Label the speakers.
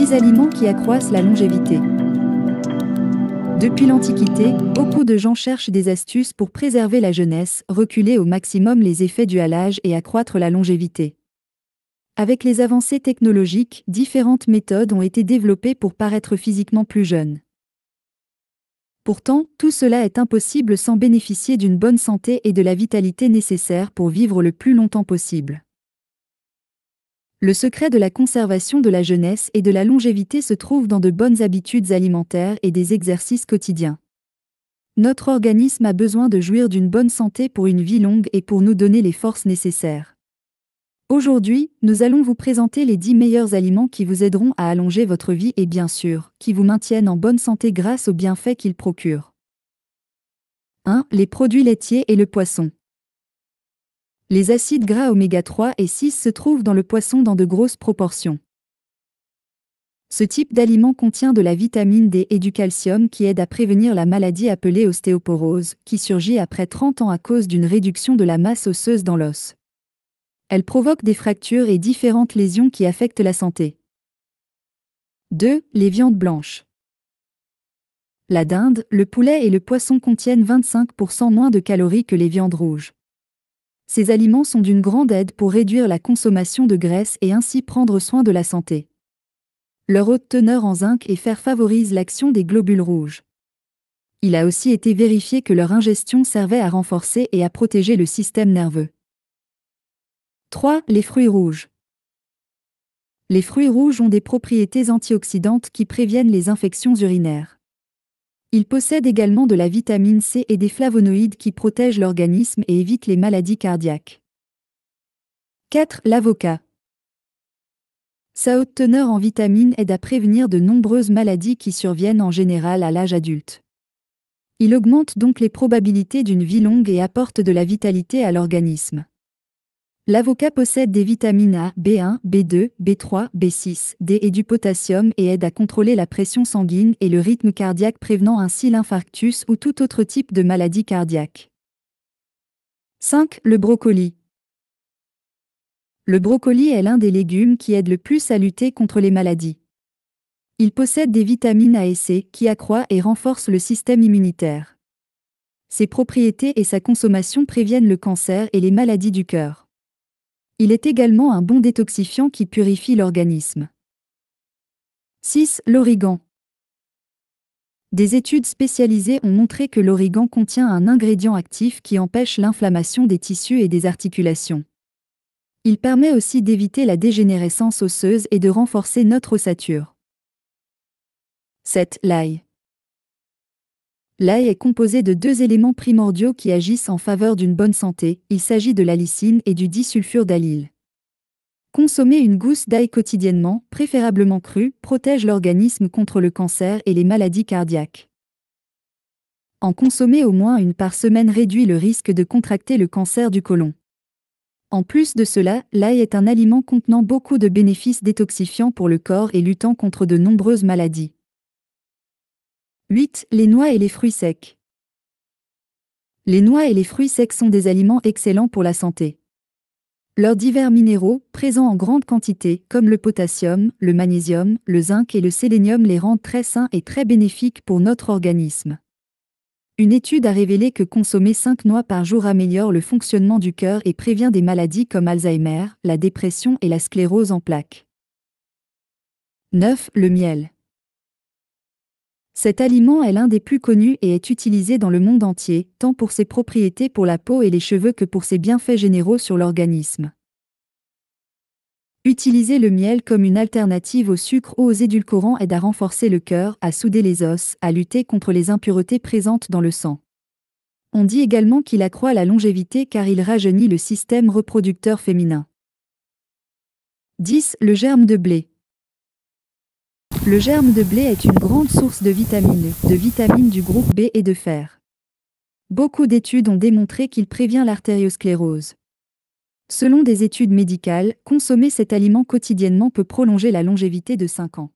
Speaker 1: 10 aliments qui accroissent la longévité. Depuis l'Antiquité, beaucoup de gens cherchent des astuces pour préserver la jeunesse, reculer au maximum les effets dus à l'âge et accroître la longévité. Avec les avancées technologiques, différentes méthodes ont été développées pour paraître physiquement plus jeune. Pourtant, tout cela est impossible sans bénéficier d'une bonne santé et de la vitalité nécessaires pour vivre le plus longtemps possible. Le secret de la conservation de la jeunesse et de la longévité se trouve dans de bonnes habitudes alimentaires et des exercices quotidiens. Notre organisme a besoin de jouir d'une bonne santé pour une vie longue et pour nous donner les forces nécessaires. Aujourd'hui, nous allons vous présenter les 10 meilleurs aliments qui vous aideront à allonger votre vie et bien sûr, qui vous maintiennent en bonne santé grâce aux bienfaits qu'ils procurent. 1. Les produits laitiers et le poisson. Les acides gras oméga 3 et 6 se trouvent dans le poisson dans de grosses proportions. Ce type d'aliment contient de la vitamine D et du calcium qui aident à prévenir la maladie appelée ostéoporose, qui surgit après 30 ans à cause d'une réduction de la masse osseuse dans l'os. Elle provoque des fractures et différentes lésions qui affectent la santé. 2. Les viandes blanches. La dinde, le poulet et le poisson contiennent 25% moins de calories que les viandes rouges. Ces aliments sont d'une grande aide pour réduire la consommation de graisse et ainsi prendre soin de la santé. Leur haute teneur en zinc et fer favorise l'action des globules rouges. Il a aussi été vérifié que leur ingestion servait à renforcer et à protéger le système nerveux. 3. Les fruits rouges. Les fruits rouges ont des propriétés antioxydantes qui préviennent les infections urinaires. Ils possèdent également de la vitamine C et des flavonoïdes qui protègent l'organisme et évitent les maladies cardiaques. 4. L'avocat. Sa haute teneur en vitamines aide à prévenir de nombreuses maladies qui surviennent en général à l'âge adulte. Il augmente donc les probabilités d'une vie longue et apporte de la vitalité à l'organisme. L'avocat possède des vitamines A, B1, B2, B3, B6, D et du potassium et aide à contrôler la pression sanguine et le rythme cardiaque prévenant ainsi l'infarctus ou tout autre type de maladie cardiaque. 5. Le brocoli. Le brocoli est l'un des légumes qui aide le plus à lutter contre les maladies. Il possède des vitamines A et C qui accroissent et renforcent le système immunitaire. Ses propriétés et sa consommation préviennent le cancer et les maladies du cœur. Il est également un bon détoxifiant qui purifie l'organisme. 6. L'origan. Des études spécialisées ont montré que l'origan contient un ingrédient actif qui empêche l'inflammation des tissus et des articulations. Il permet aussi d'éviter la dégénérescence osseuse et de renforcer notre ossature. 7. L'ail. L'ail est composé de 2 éléments primordiaux qui agissent en faveur d'une bonne santé, il s'agit de l'allicine et du disulfure d'allyle. Consommer une gousse d'ail quotidiennement, préférablement crue, protège l'organisme contre le cancer et les maladies cardiaques. En consommer au moins une par semaine réduit le risque de contracter le cancer du côlon. En plus de cela, l'ail est un aliment contenant beaucoup de bénéfices détoxifiants pour le corps et luttant contre de nombreuses maladies. 8. Les noix et les fruits secs. Les noix et les fruits secs sont des aliments excellents pour la santé. Leurs divers minéraux, présents en grande quantité, comme le potassium, le magnésium, le zinc et le sélénium les rendent très sains et très bénéfiques pour notre organisme. Une étude a révélé que consommer 5 noix par jour améliore le fonctionnement du cœur et prévient des maladies comme Alzheimer, la dépression et la sclérose en plaques. 9. Le miel. Cet aliment est l'un des plus connus et est utilisé dans le monde entier, tant pour ses propriétés pour la peau et les cheveux que pour ses bienfaits généraux sur l'organisme. Utiliser le miel comme une alternative au sucre ou aux édulcorants aide à renforcer le cœur, à souder les os, à lutter contre les impuretés présentes dans le sang. On dit également qu'il accroît la longévité car il rajeunit le système reproducteur féminin. 10. Le germe de blé. Le germe de blé est une grande source de vitamines du groupe B et de fer. Beaucoup d'études ont démontré qu'il prévient l'artériosclérose. Selon des études médicales, consommer cet aliment quotidiennement peut prolonger la longévité de 5 ans.